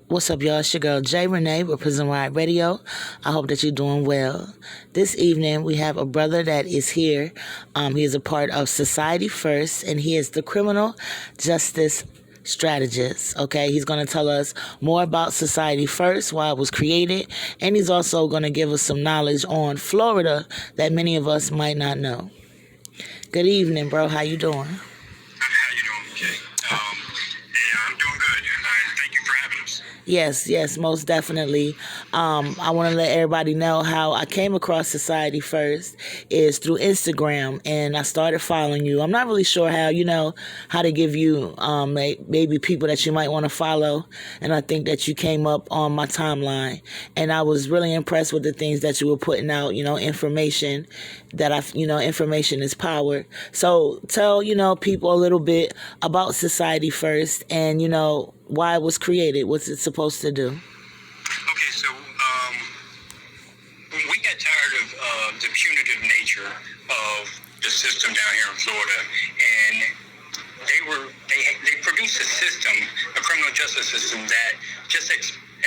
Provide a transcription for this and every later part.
What's up, y'all? It's your girl, Rene, with Prison Riot Radio. I hope that you're doing well. This evening, we have a brother that is here. He is a part of Society First, and he is the criminal justice strategist. Okay, he's going to tell us more about Society First, why it was created, and he's also going to give us some knowledge on Florida that many of us might not know. Good evening, bro. How you doing? How you doing, Jay? Yeah, I'm doing good. Thank you for having us. Yes, most definitely. I want to let everybody know how I came across Society First is through Instagram, and I started following you. I'm not really sure how to give you maybe people that you might want to follow, and I think that you came up on my timeline, and I was really impressed with the things that you were putting out. Information that information is power. So tell people a little bit about Society First, and why it was created. What's it supposed to do? Okay, so we got tired of the punitive nature of the system down here in Florida, and they produced a system, a criminal justice system that just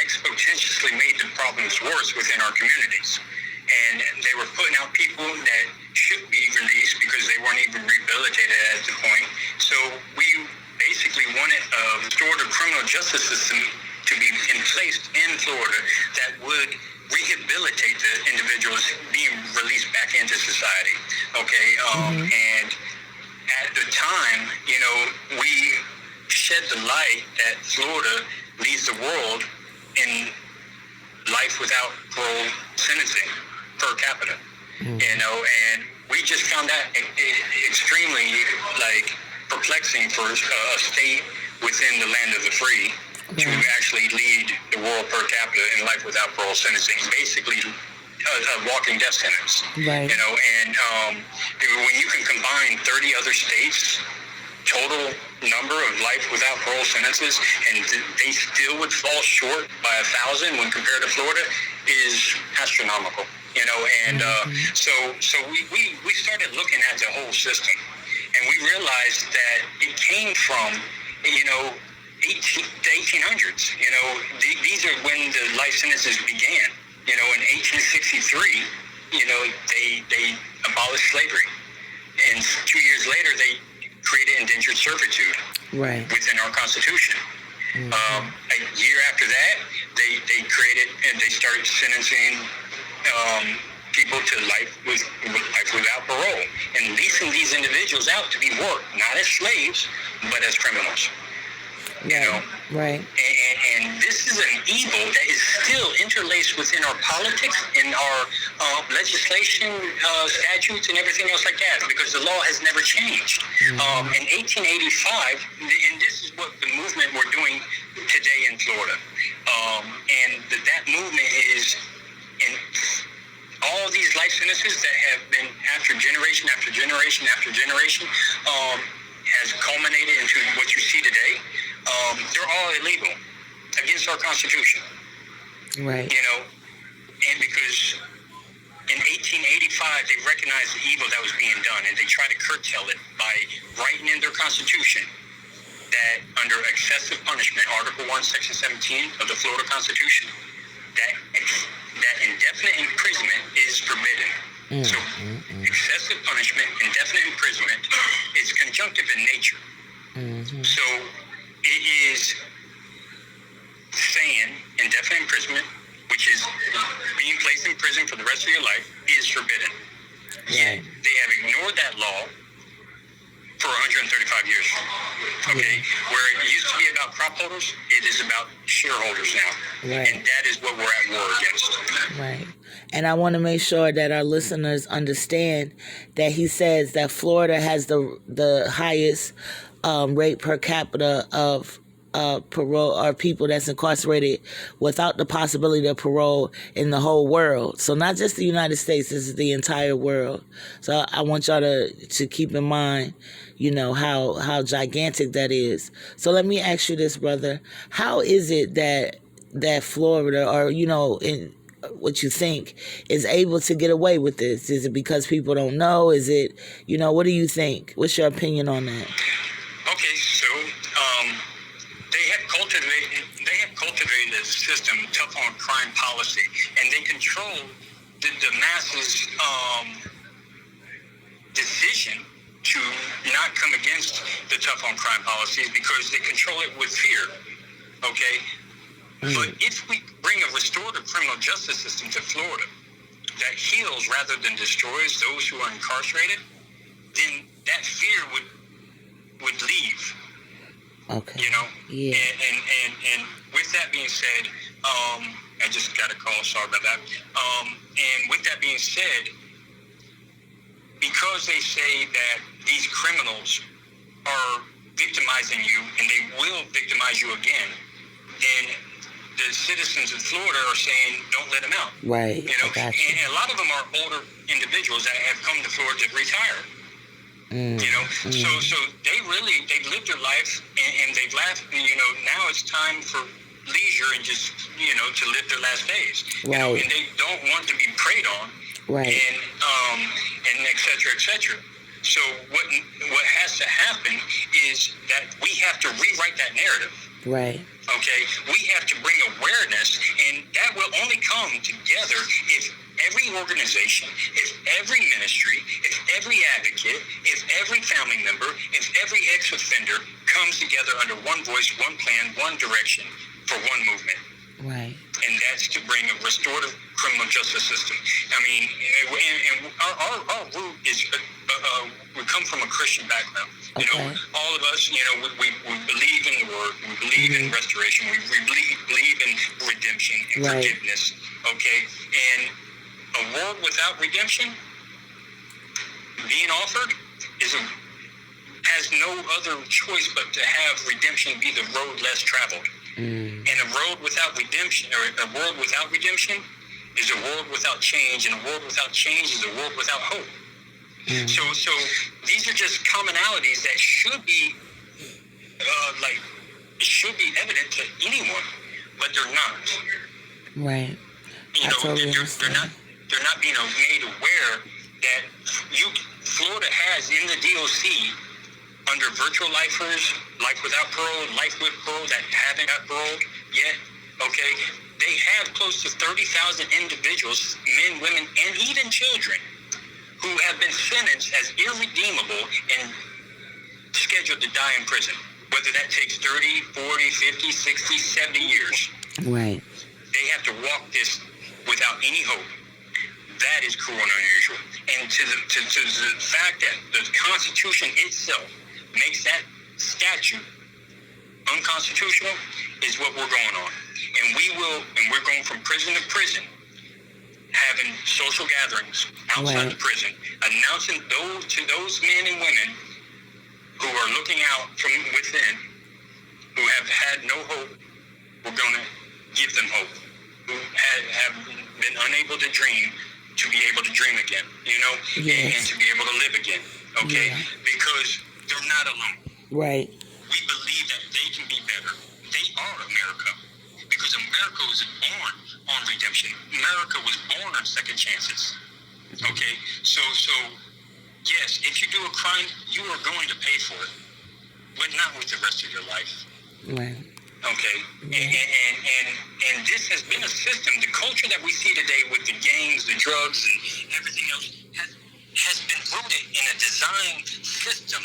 exponentially made the problems worse within our communities. And they were putting out people that should be released because they weren't even rehabilitated at the point. So we basically wanted a restorative criminal justice system to be in place in Florida that would rehabilitate the individuals being released back into society. Okay, and at the time, we shed the light that Florida leads the world in life without parole sentencing per capita. And we just found that extremely perplexing for a state within the land of the free to actually lead the world per capita in life without parole sentencing. Basically, a walking death sentence. Right. And when you can combine 30 other states total number of life without parole sentences, and they still would fall short by 1,000 when compared to Florida, is astronomical. So we started looking at the whole system, and we realized that it came from the 1800s. These are when the life sentences began. In 1863, they abolished slavery, and 2 years later they created indentured servitude within our Constitution. A year after that, they created and they started sentencing people to life without parole, and leasing these individuals out to be worked, not as slaves, but as criminals. Right. And this is an evil that is still interlaced within our politics, in our legislation, statutes, and everything else like that, because the law has never changed. In 1885, and this is what the movement we're doing today in Florida, and that movement is in all these life sentences that have been after generation after generation after generation, has culminated into what you see today. They're all illegal, against our Constitution. Right. And because in 1885 they recognized the evil that was being done, and they tried to curtail it by writing in their Constitution that under excessive punishment, Article 1, Section 17 of the Florida Constitution, that indefinite imprisonment is forbidden. So excessive punishment, indefinite imprisonment, is conjunctive in nature. So it is saying indefinite imprisonment, which is being placed in prison for the rest of your life, is forbidden. Yet they have ignored that law for 135 years. Okay, where it used to be about crop holders, it is about shareholders now, and that is what we're at war against. Right. And I want to make sure that our listeners understand that he says that Florida has the highest rate per capita of parole, or people that's incarcerated without the possibility of parole in the whole world. So not just the United States, this is the entire world. So I want y'all to keep in mind, how gigantic that is. So let me ask you this, brother. How is it that Florida, or, in what you think, is able to get away with this? Is it because people don't know? Is it, what do you think? What's your opinion on that? Okay, so they have cultivated cultivated a system tough on crime policy, and they control the masses' decision to not come against the tough on crime policies because they control it with fear. Okay? But if we bring a restorative criminal justice system to Florida that heals rather than destroys those who are incarcerated, then that fear would leave. Okay. You know? Yeah. And with that being said, I just got a call, sorry about that. And with that being said, because they say that these criminals are victimizing you and they will victimize you again, then the citizens of Florida are saying, don't let them out. Right. You know, and a lot of them are older individuals that have come to Florida to retire. You know, so they've lived their life and they've laughed, you know, now it's time for leisure and just, you know, to live their last days. Right. You know, and they don't want to be preyed on. Right. And et cetera, et cetera. So what has to happen is that we have to rewrite that narrative. Right. Okay? We have to bring awareness, and that will only come together if every organization, if every ministry, if every advocate, if every family member, if every ex-offender comes together under one voice, one plan, one direction for one movement. Right. And that's to bring a restorative criminal justice system. I mean, and our root is, we come from a Christian background. You know, all of us, you know, we believe in the Word, we believe in restoration, we believe in redemption and forgiveness, okay? And a world without redemption being offered has no other choice but to have redemption be the road less traveled. And a road without redemption, or a world without redemption, is a world without change, and a world without change is a world without hope. So these are just commonalities that should be evident to anyone, but they're not. Right. You know, they're not being made aware that Florida has in the DOC under virtual lifers, life without parole, life with parole that haven't got paroled yet, okay, they have close to 30,000 individuals, men, women, and even children, who have been sentenced as irredeemable and scheduled to die in prison, whether that takes 30, 40, 50, 60, 70 years. Right. They have to walk this without any hope. That is cruel and unusual. And to the fact that the Constitution itself makes that statute unconstitutional is what we're going on. And we're going from prison to prison, having social gatherings outside the prison, announcing to those men and women who are looking out from within, who have had no hope, we're going to give them hope, who have been unable to dream, to be able to dream again, you know, and to be able to live again, okay? Because they're not alone. Right. We believe that they can be better. They are America. Because America was born on redemption. America was born on second chances. Okay? So yes, if you do a crime, you are going to pay for it. But not with the rest of your life. Right. Okay? And this has been a system, the culture that we see today with the gangs, the drugs, and everything else has been rooted in a design system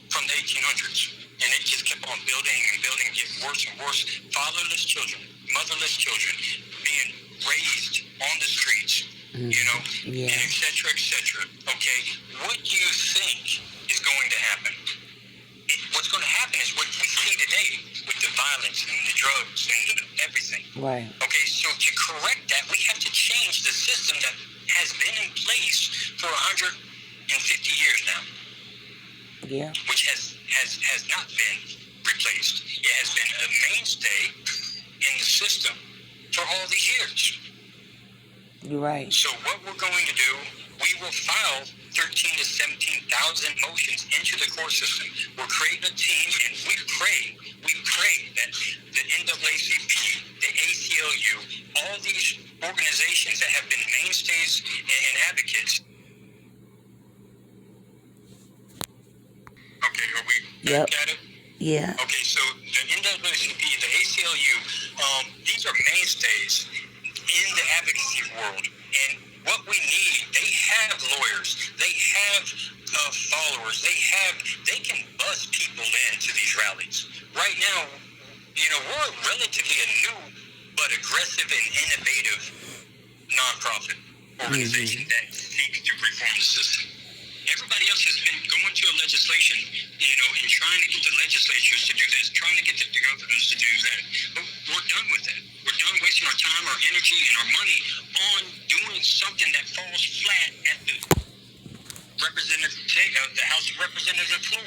from the 1800s. And it just kept on building and building, getting worse and worse. Fatherless children, motherless children being raised on the streets, you know, and et cetera, okay? What do you think is going to happen? What's going to happen is what we see today with the violence and the drugs and everything. Right. Okay, so to correct that, we have to change the system that has been in place for 150 years now. Yeah. Which has not been replaced. It has been a mainstay in the system for all these years. You're right. So what we're going to do, we will file 13,000 to 17,000 motions into the court system. We're creating a team, and we pray that the NAACP, the ACLU, all these organizations that have been mainstays and advocates. Okay, are we back at it? Yeah. Okay, so the NAACP, the ACLU, these are mainstays in the advocacy world. And what we need, they have lawyers, they have followers, they can buzz people into these rallies. Right now, we're relatively a new but aggressive and innovative nonprofit organization that seeks to reform the system. Everybody else has been going to a legislation, and trying to get the legislatures to do this, trying to get the governors to do that. But we're done with that. We're done wasting our time, our energy, and our money on doing something that falls flat at the the House of Representatives floor.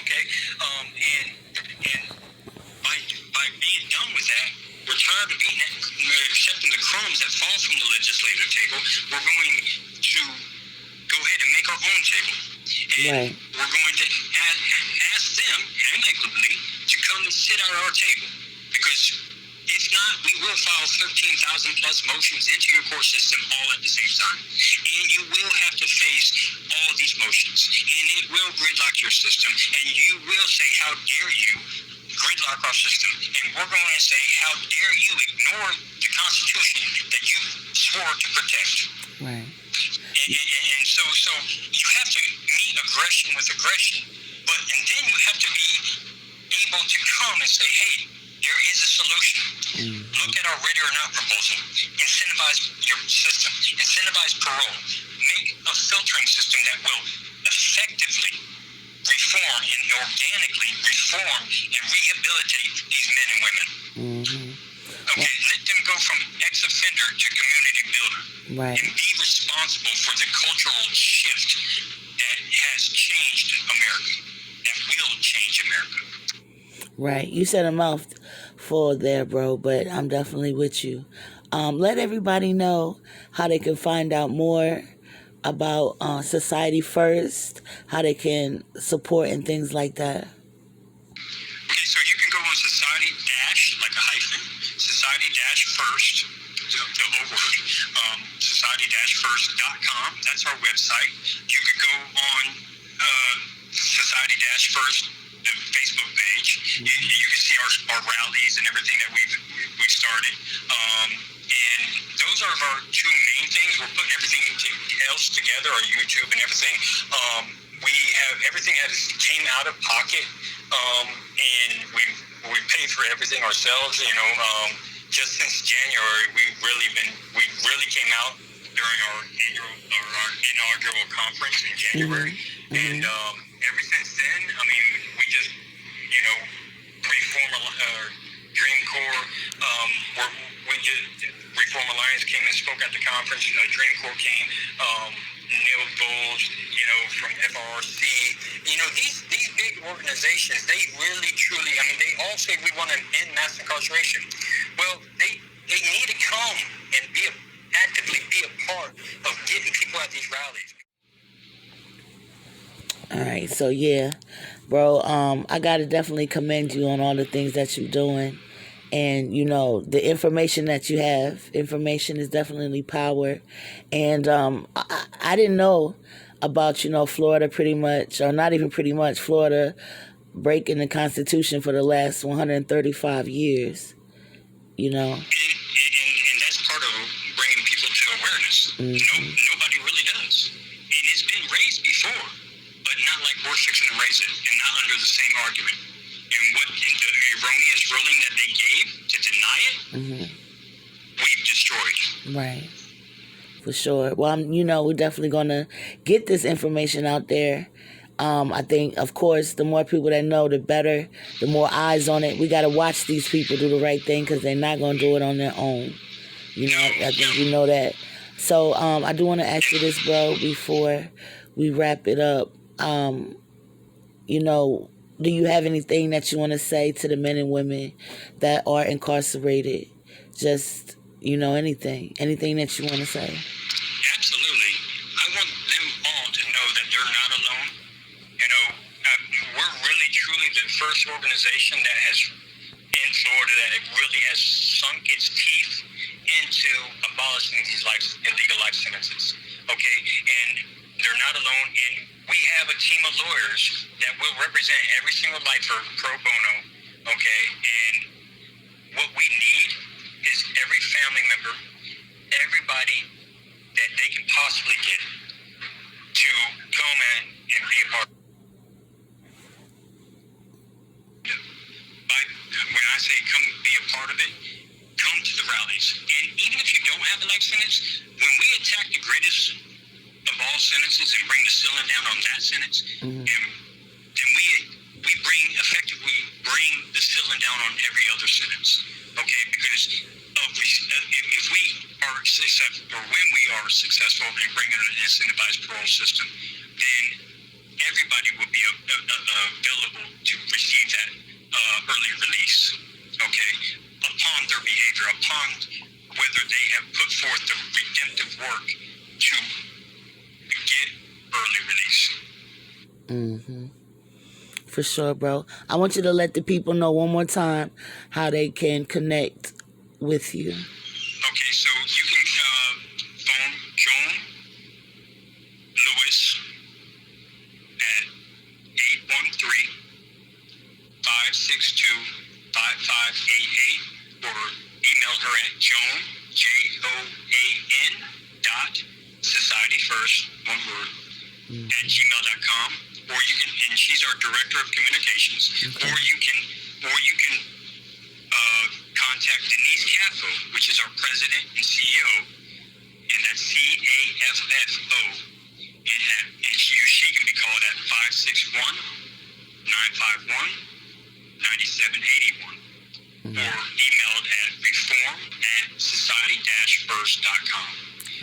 Okay, and by being done with that, we're tired of accepting the crumbs that fall from the legislative table. We're going to go ahead and make our own table. And we're going to ask them amicably to come and sit at our table. Because if not, we will file 13,000 plus motions into your court system all at the same time. And you will have to face all of these motions. And it will gridlock your system. And you will say, how dare you gridlock our system? And we're going to say, how dare you ignore the Constitution that you swore to protect? Right. And so you have to meet aggression with aggression, and then you have to be able to come and say, hey, there is a solution. Look at our ready or not proposal. Incentivize your system. Incentivize parole. Make a filtering system that will effectively reform and organically reform and rehabilitate these men and women. Okay, let them go from ex-offender to community builder. Right. And be responsible for the cultural shift that has changed America, that will change America. Right. You said a mouthful there, bro, but I'm definitely with you. Let everybody know how they can find out more about Society First, how they can support and things like that. Okay, so you can go on society dash, like a hyphen, society dash first, the whole word, society-first.com. That's our website. You could go on society dash first, the Facebook page. You can see our rallies and everything that we've started. And those are our two main things. We're putting everything else together, our YouTube and everything. We have everything that came out of pocket, and we pay for everything ourselves. Just since January, we really came out during our inaugural conference in January, and ever since then, we just Reform Dream Corps. Reform Alliance came and spoke at the conference. Dream Corps came. Neil Goals, from FRC. These big organizations, they really, truly, they all say we want to end mass incarceration. Well, they need to come and actively be a part of getting people at these rallies. All right, so yeah, bro, I gotta definitely commend you on all the things that you're doing. And, the information that you have, information is definitely power. And I didn't know about, Florida pretty much, or not even pretty much, Florida breaking the Constitution for the last 135 years, And that's part of bringing people to awareness. Nobody really does. And it's been raised before, but not like we're fixing to raise it, and not under the same argument. And what the erroneous ruling that they gave to deny it, we've destroyed. Right. For sure. Well, we're definitely going to get this information out there. I think, of course, the more people that know, the better, the more eyes on it. We got to watch these people do the right thing because they're not going to do it on their own. I think you know that. So I do want to ask you this, bro, before we wrap it up. Do you have anything that you want to say to the men and women that are incarcerated? Just, anything that you want to say. Absolutely. I want them all to know that they're not alone. We're really, truly the first organization that has, in Florida, that it really has sunk its teeth into abolishing these illegal life sentences. Okay? And they're not alone. And we have a team of lawyers that will represent every single lifer pro bono. Okay? I say come be a part of it, come to the rallies. And even if you don't have a life sentence, when we attack the greatest of all sentences and bring the ceiling down on that sentence, and then we effectively bring the ceiling down on every other sentence. Okay, because if we are successful, or when we are successful in bringing an incentivized parole system, then everybody will be available to receive that early release. Okay, upon their behavior, upon whether they have put forth the redemptive work to get early release. For sure, bro. I want you to let the people know one more time how they can connect with you. Okay, so you can phone Joan Lewis at 813-562-5588 or email her at Joan, Joan, .societyfirst, one word, at gmail.com. Or you can, and she's our director of communications. Okay. Or you can contact Denise Caffo, which is our president and CEO, and that's CAFFO, and she can be called at 561-951-9781, or emailed at reform@society-first.com.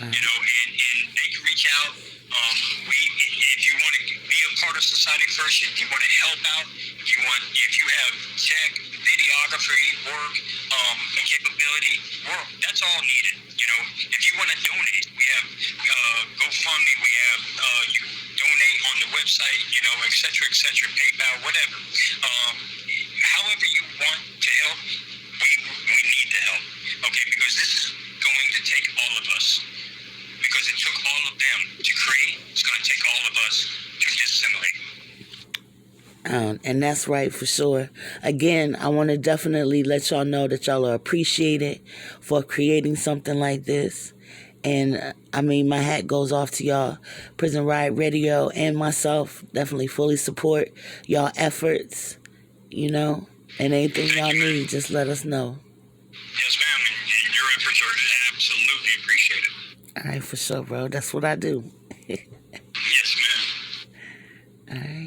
You know, and they can reach out. If you want to be a part of Society First, if you want to help out, if you have tech, videography work, capability work, that's all needed. You know, if you want to donate, we have GoFundMe, we have you donate on the website, you know, et cetera, PayPal, whatever. However you want to help, we need the help. Okay, because this is going to take all of us. Because it took all of them to create, it's going to take all of us to disseminate. And that's right, for sure. Again, I want to definitely let y'all know that y'all are appreciated for creating something like this. And I mean, my hat goes off to y'all. Prison Riot Radio and myself definitely fully support y'all efforts, you know, and anything y'all need, just let us know. Yes, ma'am, and your efforts are absolutely appreciated. All right, for sure, bro. That's what I do. Yes, ma'am. All right.